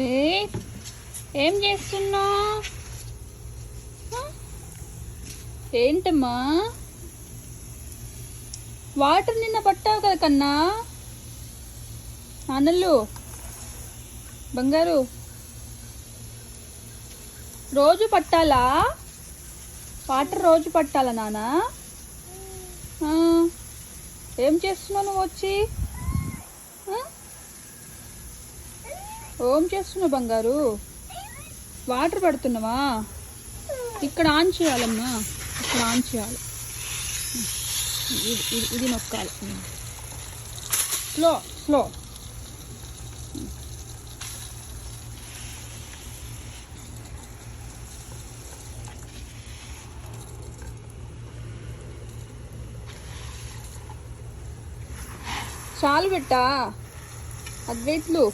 అద్వైత్, ఏం చేస్తున్నావు? ఏంటమ్మా? వాటర్ నిన్న పట్టావు కదా కన్నా. నాన్నలు బంగారు, రోజు పట్టాలా? వాటర్ రోజు పట్టాలా నాన్న? ఏం చేస్తున్నావు నువ్వు వచ్చి? ఏం చేస్తున్నావు బంగారు? వాటర్ పడుతున్నావా? ఇక్కడ ఆన్ చేయాలమ్మా, ఇక్కడ ఆన్ చేయాలి. ఇది నొక్కాలి. Slow slow. చాలు పెట్టా అద్వైత్లు.